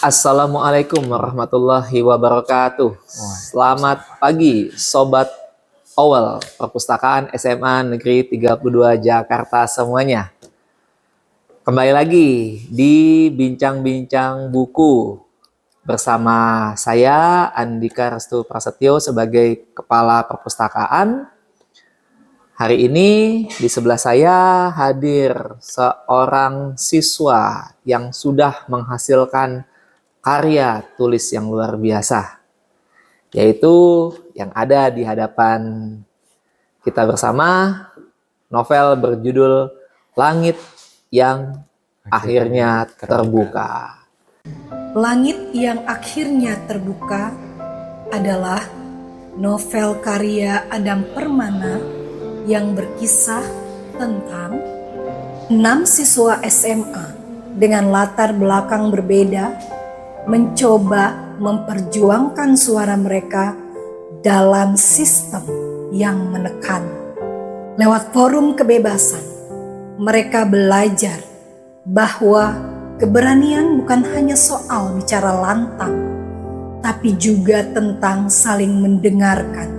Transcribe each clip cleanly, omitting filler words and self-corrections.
Assalamualaikum warahmatullahi wabarakatuh. Wah, Selamat pagi Sobat Owel Perpustakaan SMA Negeri 32 Jakarta semuanya. Kembali lagi di Bincang-Bincang Buku bersama saya Andika Restu Prasetyo sebagai Kepala Perpustakaan. Hari ini di sebelah saya hadir seorang siswa yang sudah menghasilkan karya tulis yang luar biasa, yaitu yang ada di hadapan kita bersama, novel berjudul Langit yang Akhirnya Terbuka. Langit yang akhirnya terbuka adalah novel karya Adam Permana yang berkisah tentang 6 siswa SMA dengan latar belakang berbeda mencoba memperjuangkan suara mereka dalam sistem yang menekan. Lewat forum kebebasan, mereka belajar bahwa keberanian bukan hanya soal bicara lantang, tapi juga tentang saling mendengarkan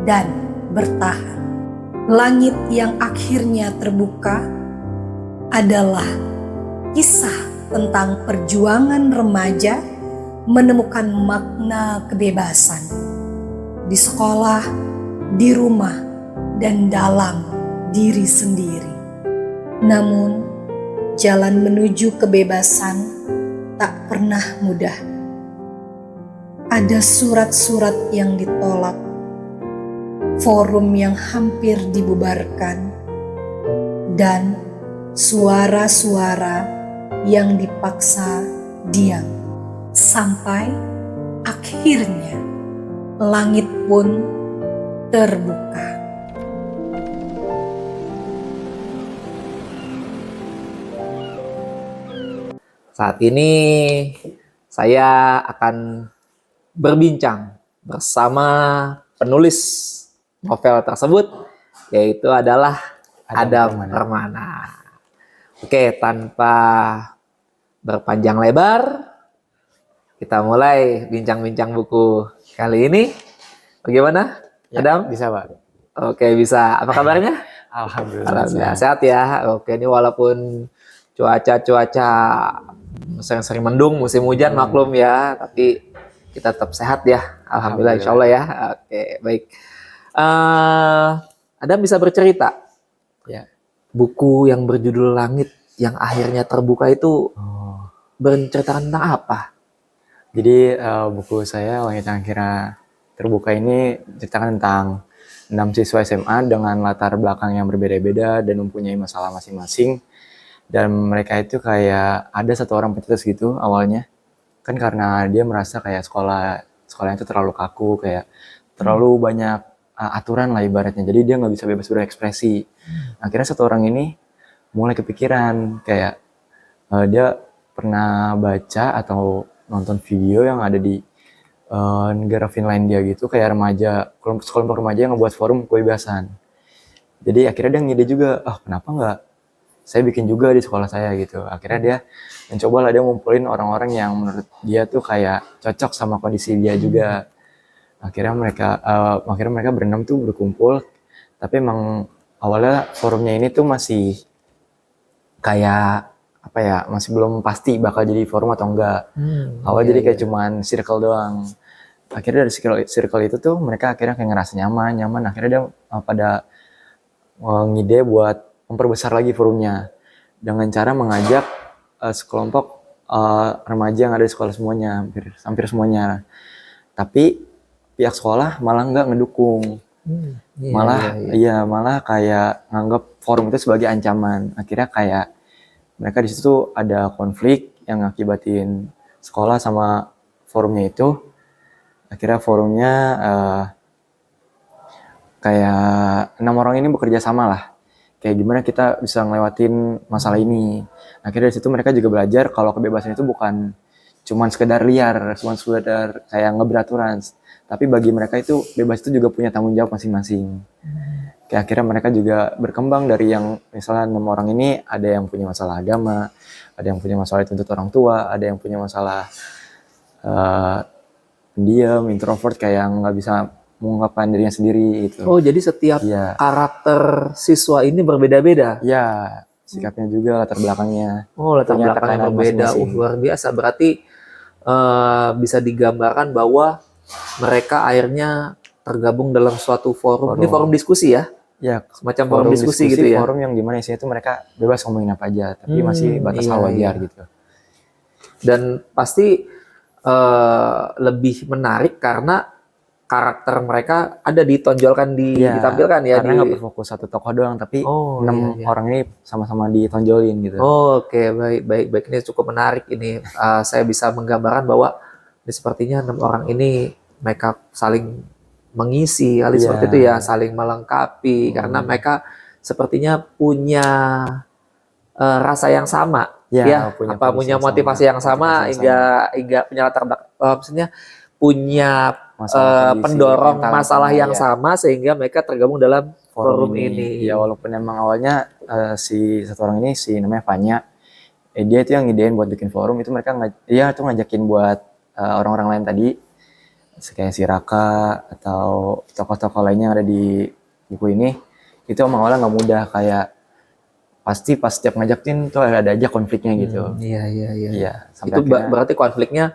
dan bertahan. Langit yang akhirnya terbuka adalah kisah tentang perjuangan remaja menemukan makna kebebasan di sekolah, di rumah, dan dalam diri sendiri. Namun, jalan menuju kebebasan tak pernah mudah. Ada surat-surat yang ditolak, forum yang hampir dibubarkan, dan suara-suara yang dipaksa diam. Sampai akhirnya langit pun terbuka. Saat ini saya akan berbincang bersama penulis novel tersebut, yaitu adalah Adam Permana. Oke, tanpa berpanjang lebar, kita mulai bincang-bincang buku kali ini. Bagaimana, ya, Adam? bisa Pak. Oke, bisa. Apa kabarnya? Alhamdulillah. Sehat ya. Oke, ini walaupun cuaca sering-sering mendung, musim hujan maklum ya, tapi kita tetap sehat ya. Alhamdulillah, insya Allah ya. Oke, baik. Adam bisa bercerita? Ya. Buku yang berjudul Langit yang Akhirnya Terbuka itu berceritakan tentang apa? Jadi buku saya Langit yang Akhirnya Terbuka ini ceritakan tentang 6 siswa SMA dengan latar belakang yang berbeda-beda dan mempunyai masalah masing-masing. Dan mereka itu kayak ada satu orang pencetus gitu awalnya. Kan karena dia merasa kayak sekolahnya itu terlalu kaku, kayak terlalu banyak aturan lah ibaratnya. Jadi dia nggak bisa bebas berekspresi. Akhirnya satu orang ini mulai kepikiran kayak dia pernah baca atau nonton video yang ada di negara Finlandia gitu, kayak kelompok remaja yang ngebuat forum kebebasan. Jadi akhirnya dia ngide juga, kenapa nggak saya bikin juga di sekolah saya gitu. Akhirnya dia mencoba lah, dia ngumpulin orang-orang yang menurut dia tuh kayak cocok sama kondisi dia juga. Akhirnya mereka berenam tuh berkumpul, tapi emang awalnya forumnya ini tuh masih kayak apa ya, masih belum pasti bakal jadi forum atau enggak. Jadi kayak cuman circle doang. Akhirnya dari circle itu tuh mereka akhirnya kayak ngerasa nyaman. Akhirnya dia pada ngide buat memperbesar lagi forumnya dengan cara mengajak sekelompok remaja yang ada di sekolah semuanya, hampir semuanya. Tapi pihak sekolah malah nggak ngedukung. Malah kayak nganggap forum itu sebagai ancaman. Akhirnya kayak mereka di situ ada konflik yang ngakibatin sekolah sama forumnya itu. Akhirnya forumnya kayak 6 orang ini bekerja sama lah. Kayak gimana kita bisa ngelewatin masalah ini. Akhirnya di situ mereka juga belajar kalau kebebasan itu bukan cuman sekedar liar, cuman sekedar kayak ngeberaturan. Tapi bagi mereka itu bebas itu juga punya tanggung jawab masing-masing. Kayak akhirnya mereka juga berkembang dari yang misalnya 6 orang ini ada yang punya masalah agama, ada yang punya masalah dituntut orang tua, ada yang punya masalah eh, pendiam, introvert, kayak nggak bisa mengungkapkan dirinya sendiri gitu. Oh, jadi setiap Iya, karakter siswa ini berbeda-beda. ya sikapnya juga, latar belakangnya Oh, latar punya belakangnya tekanan berbeda. masing-masing. Luar biasa. Berarti bisa digambarkan bahwa mereka akhirnya tergabung dalam suatu forum. Ini forum diskusi ya? Ya, Semacam forum diskusi gitu ya? forum yang dimana isinya itu mereka bebas ngomongin apa aja, tapi masih batas iya, hal wajar iya. gitu. Dan pasti lebih menarik karena karakter mereka ada ditonjolkan, Iya, ditampilkan ya karena nggak berfokus satu tokoh doang, tapi Oh, 6 iya, iya. orang ini sama-sama ditonjolin gitu. Oh, oke, baik, baik, baik. Ini cukup menarik ini. Saya bisa menggambarkan bahwa ini sepertinya 6 orang ini mereka saling mengisi, kali seperti itu ya, saling melengkapi karena mereka sepertinya punya rasa yang sama, Ya, punya motivasi yang sama hingga punya latar belakang, maksudnya punya masalah kondisi pendorong mental yang masalah sama, yang ya. sama sehingga mereka tergabung dalam forum ini. Ya, walaupun emang awalnya si satu orang ini, si namanya Fanya, dia itu yang ngidein buat bikin forum, itu mereka dia tuh ngajakin buat orang-orang lain tadi, kayak si Raka atau tokoh-tokoh lainnya yang ada di buku ini. Itu emang awalnya nggak mudah, kayak pasti pas setiap ngajakin tuh ada aja konfliknya gitu. Iya, iya, iya. Iya, sampai Itu akhirnya berarti konfliknya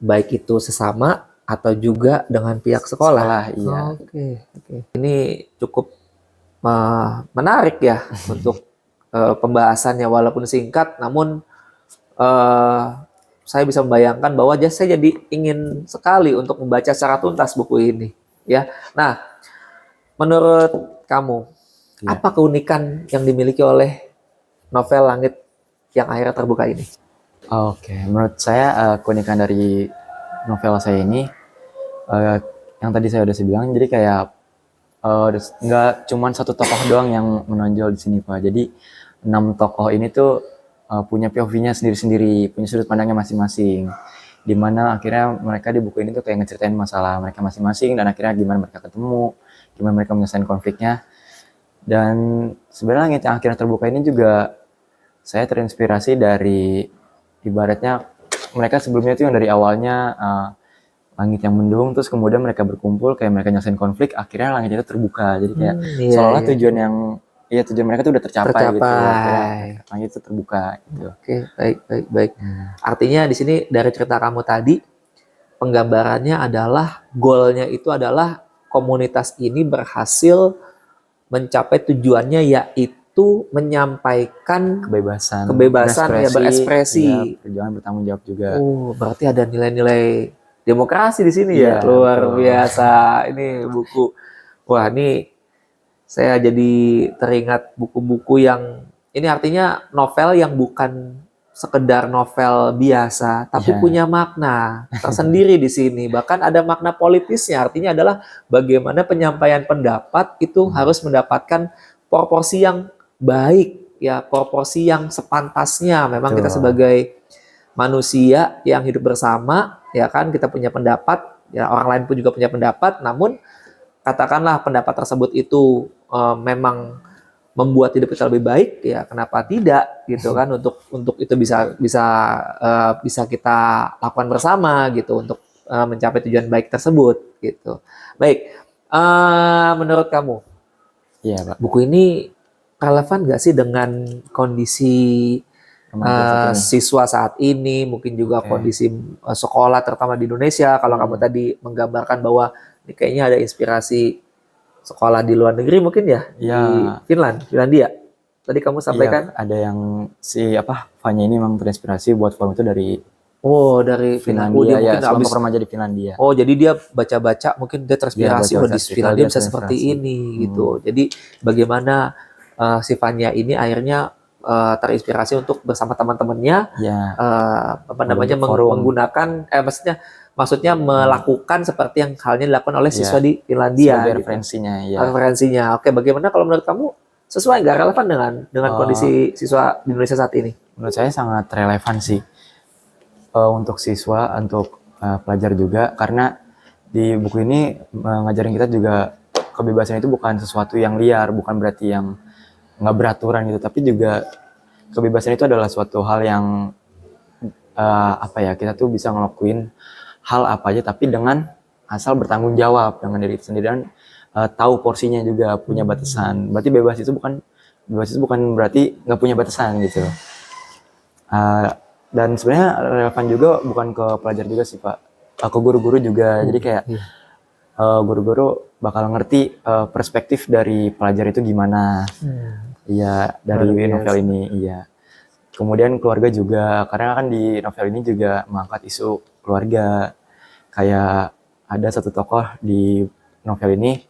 baik itu sesama atau juga dengan pihak sekolah. iya. Oke, oke. Ini cukup menarik ya untuk pembahasannya walaupun singkat, namun saya bisa membayangkan bahwa saya jadi ingin sekali untuk membaca secara tuntas buku ini. Ya, nah, menurut kamu apa keunikan yang dimiliki oleh novel Langit yang Akhirnya Terbuka ini? Oke, menurut saya keunikan dari novel saya ini yang tadi saya udah bilang, jadi kayak nggak cuman satu tokoh doang yang menonjol di sini, Pak. Jadi 6 tokoh ini tuh punya POV-nya sendiri-sendiri, punya sudut pandangnya masing-masing. Dimana akhirnya mereka di buku ini tuh kayak ngeceritain masalah mereka masing-masing dan akhirnya gimana mereka ketemu, gimana mereka menyelesaikan konfliknya. Dan sebenarnya Langit yang Akhirnya Terbuka ini juga saya terinspirasi dari ibaratnya mereka sebelumnya itu yang dari awalnya langit yang mendung, terus kemudian mereka berkumpul, kayak mereka nyelesain konflik, akhirnya langit itu terbuka. Jadi kayak seolah-olah tujuan mereka itu udah tercapai. Gitu. Akhirnya langit itu terbuka. Gitu. Oke, baik, baik, baik. Artinya di sini dari cerita kamu tadi, penggambarannya adalah goalnya itu adalah komunitas ini berhasil mencapai tujuannya, yaitu menyampaikan kebebasan berekspresi, perjuangan bertanggung jawab juga. Oh, berarti ada nilai-nilai demokrasi di sini ya. Luar biasa. Ini buku. Wah, ini saya jadi teringat buku-buku yang ini artinya novel yang bukan sekedar novel biasa, tapi punya makna tersendiri di sini. Bahkan ada makna politisnya. Artinya adalah bagaimana penyampaian pendapat itu harus mendapatkan proporsi yang baik, ya, proporsi yang sepantasnya. Memang kita sebagai manusia yang hidup bersama, ya kan, kita punya pendapat, ya orang lain pun juga punya pendapat. Namun katakanlah pendapat tersebut itu memang membuat hidup kita lebih baik, ya kenapa tidak gitu kan, untuk itu bisa kita lakukan bersama gitu untuk mencapai tujuan baik tersebut gitu. Baik, menurut kamu buku ini relevan nggak sih dengan kondisi siswa saat ini, mungkin juga kondisi sekolah terutama di Indonesia? Kalau kamu tadi menggambarkan bahwa ini kayaknya ada inspirasi sekolah di luar negeri mungkin ya, di Finlandia. Tadi kamu sampaikan ada yang Fanya ini memang terinspirasi buat forum itu dari Finlandia. Mungkin kelompok remaja di Finlandia. Oh, jadi dia baca-baca, mungkin dia terinspirasi di Finlandia bisa seperti ini gitu. Jadi bagaimana si Fanya ini akhirnya terinspirasi untuk bersama teman-temannya menggunakan maksudnya melakukan seperti yang halnya dilakukan oleh siswa di Finlandia. Sebagai referensinya. Referensinya. Oke, bagaimana kalau menurut kamu sesuai nggak, relevan dengan kondisi siswa di Indonesia saat ini? Menurut saya sangat relevan sih untuk siswa, untuk pelajar juga, karena di buku ini ngajarin kita juga kebebasan itu bukan sesuatu yang liar, bukan berarti yang nggak beraturan gitu, tapi juga kebebasan itu adalah suatu hal yang apa ya, kita tuh bisa ngelakuin hal apa aja tapi dengan asal bertanggung jawab dengan diri kita sendiri dan tahu porsinya juga, punya batasan. Berarti bebas itu bukan berarti nggak punya batasan gitu. Dan sebenarnya relevan juga bukan ke pelajar juga sih Pak, ke guru-guru juga. Jadi kayak guru-guru bakal ngerti perspektif dari pelajar itu gimana. Iya, dari novel ini. Iya. Kemudian keluarga juga, karena kan di novel ini juga mengangkat isu keluarga. Kayak ada satu tokoh di novel ini,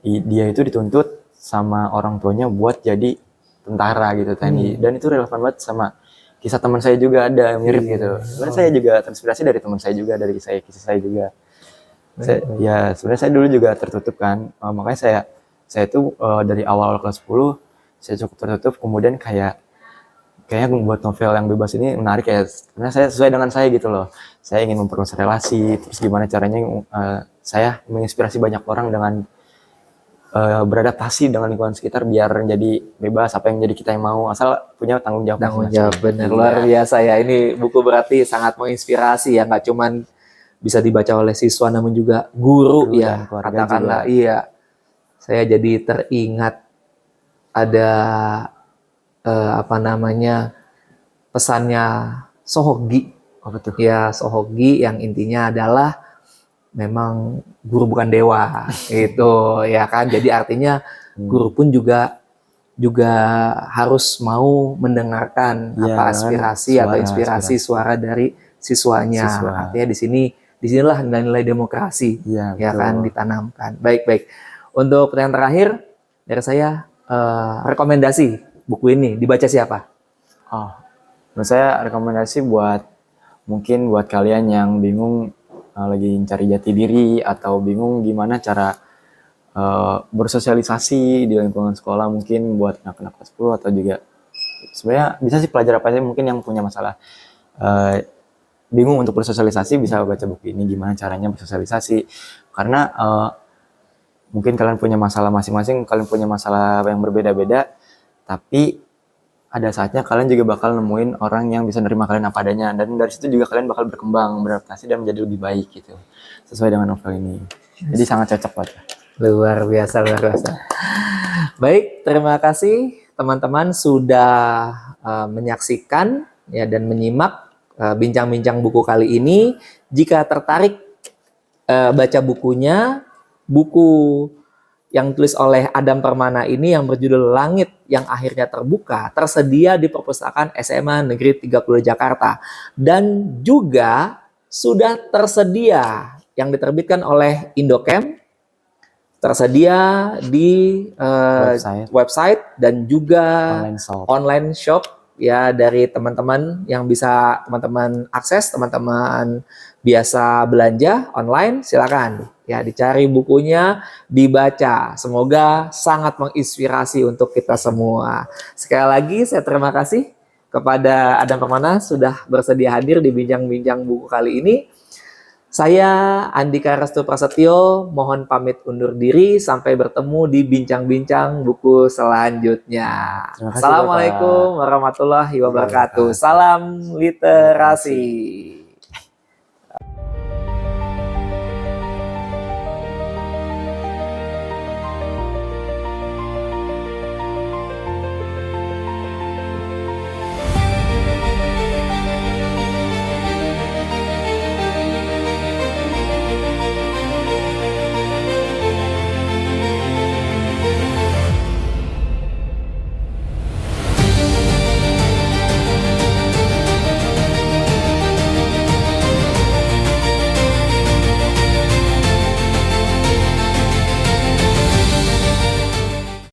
dia itu dituntut sama orang tuanya buat jadi tentara gitu tadi. Dan itu relevan banget sama kisah teman saya juga, ada yang mirip gitu. Sebenarnya saya juga terinspirasi dari teman saya juga, dari kisah saya juga. Ya sebenarnya saya dulu juga tertutup kan, makanya saya tuh dari awal kelas 10 saya cukup tertutup, kemudian kayaknya membuat novel yang bebas ini menarik ya, karena saya sesuai dengan saya gitu loh. Saya ingin memperluas relasi, terus gimana caranya saya menginspirasi banyak orang dengan beradaptasi dengan lingkungan sekitar biar jadi bebas, apa yang jadi kita yang mau, asal punya tanggung jawab. Bener, luar biasa ya. Ini buku berarti sangat menginspirasi ya, nggak cuman bisa dibaca oleh siswa namun juga guru ya, katakanlah. Iya, saya jadi teringat ada pesannya Sohogi. Betul. Ya, Sohogi yang intinya adalah memang guru bukan dewa itu ya kan. Jadi artinya guru pun juga harus mau mendengarkan aspirasi atau inspirasi suara dari siswanya. Artinya disinilah nilai-nilai demokrasi ya kan ditanamkan. Baik. Untuk pertanyaan terakhir dari saya, rekomendasi buku ini dibaca siapa? Menurut saya rekomendasi buat kalian yang bingung lagi cari jati diri atau bingung gimana cara bersosialisasi di lingkungan sekolah, mungkin buat anak-anak kelas 10 atau juga sebenarnya bisa sih pelajar apa aja mungkin yang punya masalah bingung untuk bersosialisasi, bisa baca buku ini gimana caranya bersosialisasi. Karena mungkin kalian punya masalah masing-masing, kalian punya masalah yang berbeda-beda, tapi ada saatnya kalian juga bakal nemuin orang yang bisa nerima kalian apa adanya, dan dari situ juga kalian bakal berkembang, beradaptasi dan menjadi lebih baik gitu, sesuai dengan novel ini. Jadi sangat cocok buat. Luar biasa. Baik, terima kasih teman-teman sudah menyaksikan ya dan menyimak bincang-bincang buku kali ini. Jika tertarik baca bukunya, buku yang tulis oleh Adam Permana ini yang berjudul Langit yang Akhirnya Terbuka, tersedia di perpustakaan SMA Negeri 30 Jakarta, dan juga sudah tersedia yang diterbitkan oleh Indocamp, tersedia di website dan juga online shop ya, dari teman-teman yang bisa teman-teman akses, teman-teman biasa belanja online, silakan ya dicari bukunya, dibaca. Semoga sangat menginspirasi untuk kita semua. Sekali lagi saya terima kasih kepada Adam Permana sudah bersedia hadir di bincang-bincang buku kali ini. Saya Andika Restu Prasetyo mohon pamit undur diri, sampai bertemu di bincang-bincang buku selanjutnya. Assalamualaikum warahmatullahi wabarakatuh. Salam literasi.